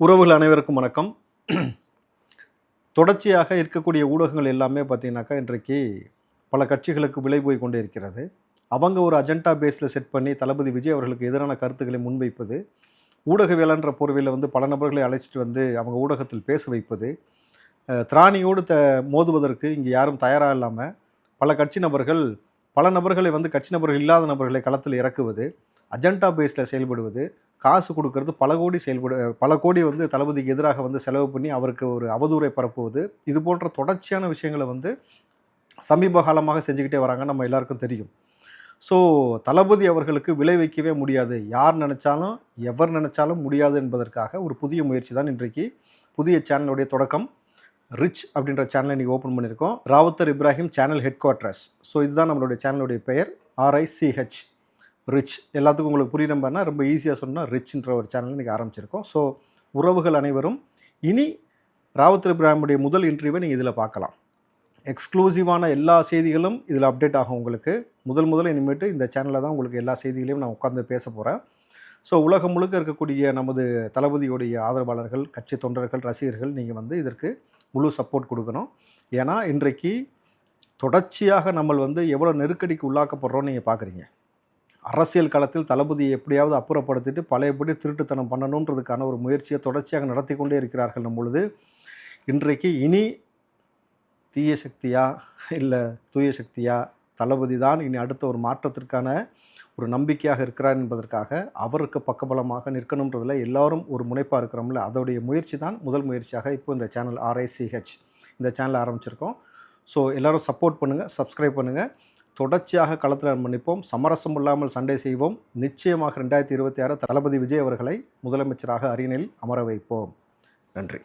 உறவுகள் அனைவருக்கும் வணக்கம். தொடர்ச்சியாக இருக்கக்கூடிய ஊடகங்கள் எல்லாமே பார்த்தீங்கன்னாக்கா இன்றைக்கு பல கட்சிகளுக்கு விலை போய் கொண்டே இருக்கிறது. அவங்க ஒரு அஜெண்டா பேஸில் செட் பண்ணி தளபதி விஜய் அவர்களுக்கு எதிரான கருத்துக்களை முன்வைப்பது, ஊடகவியலாளன்ற போர்வையில் பல நபர்களை அழைச்சிட்டு அவங்க ஊடகத்தில் பேச வைப்பது, திராணியோடு மோதுவதற்கு இங்கே யாரும் தயாராக இல்லாமல் பல கட்சி நபர்கள் பல நபர்களை கட்சி நபர்கள் இல்லாத நபர்களை களத்தில் இறக்குவது, அஜெண்டா பேஸில் செயல்படுவது, காசு கொடுக்கறது பல கோடி தளபதிக்கு எதிராக செலவு பண்ணி அவருக்கு ஒரு அவதூறை பரப்புவது, இது போன்ற தொடர்ச்சியான விஷயங்களை சமீப காலமாக செஞ்சுக்கிட்டே வராங்க. நம்ம எல்லாருக்கும் தெரியும். ஸோ தளபதி அவர்களுக்கு விளை வைக்கவே முடியாது, யார் நினச்சாலும் எவர் நினச்சாலும் முடியாது என்பதற்காக ஒரு புதிய முயற்சி தான் இன்றைக்கு புதிய சேனலுடைய தொடக்கம். ரிச் அப்படின்ற சேனலை இன்றைக்கி ஓப்பன் பண்ணியிருக்கோம். Rowther Ibrahim channel headquarters. So இதுதான் நம்மளுடைய சேனலுடைய பெயர், RICH ரிச். எல்லாத்துக்கும் உங்களுக்கு புரியுற மாதிரினா ரொம்ப ஈஸியாக சொன்னால் ரிச்ன்ற ஒரு சேனல் இன்றைக்கி ஆரம்பிச்சிருக்கோம். ஸோ உறவுகள் அனைவரும் இனி ராவுத்தர் இப்ராஹிமுடைய முதல் இன்டர்வியூவை நீங்கள் இதில் பார்க்கலாம். எக்ஸ்க்ளூசிவான எல்லா செய்திகளும் இதில் அப்டேட் ஆகும். உங்களுக்கு முதல்ல இனிமேட்டு இந்த சேனலில் தான் உங்களுக்கு எல்லா செய்திகளையும் நான் உட்காந்து பேச போகிறேன். ஸோ உலகம் முழுக்க இருக்கக்கூடிய நமது தளபதியுடைய ஆதரவாளர்கள், கட்சி தொண்டர்கள், ரசிகர்கள் நீங்கள் இதற்கு முழு சப்போர்ட் கொடுக்கணும். ஏன்னா இன்றைக்கு தொடர்ச்சியாக நம்ம எவ்வளோ நெருக்கடிக்கு உள்ளாக்கப்படுறோன்னு நீங்கள் பார்க்குறீங்க. அரசியல் களத்தில் தளபதியை எப்படியாவது அப்புறப்படுத்திட்டு பழையபடி திருட்டுத்தனம் பண்ணணுன்றதுக்கான ஒரு முயற்சியை தொடர்ச்சியாக நடத்தி கொண்டே இருக்கிறார்கள். பொழுது இன்றைக்கு இனி தீய சக்தியா இல்லை தூய சக்தியா, தளபதி தான் இனி அடுத்த ஒரு மாற்றத்திற்கான ஒரு நம்பிக்கையாக இருக்கிறார் என்பதற்காக அவருக்கு பக்கபலமாக நிற்கணுன்றதில் எல்லாரும் ஒரு முனைப்பாக இருக்கிறோம்ல, அதோடைய முயற்சி தான் முதல் முயற்சியாக இப்போ இந்த சேனல் RICH இந்த சேனல் ஆரம்பிச்சிருக்கோம். ஸோ எல்லோரும் சப்போர்ட் பண்ணுங்கள், சப்ஸ்கிரைப் பண்ணுங்கள். தொடர்ச்சியாக களத்தில் நம்ம நிற்போம், சமரசம் இல்லாமல் சண்டை செய்வோம். நிச்சயமாக 2026 தளபதி விஜய் அவர்களை முதலமைச்சராக அரியணையில் அமர வைப்போம். நன்றி.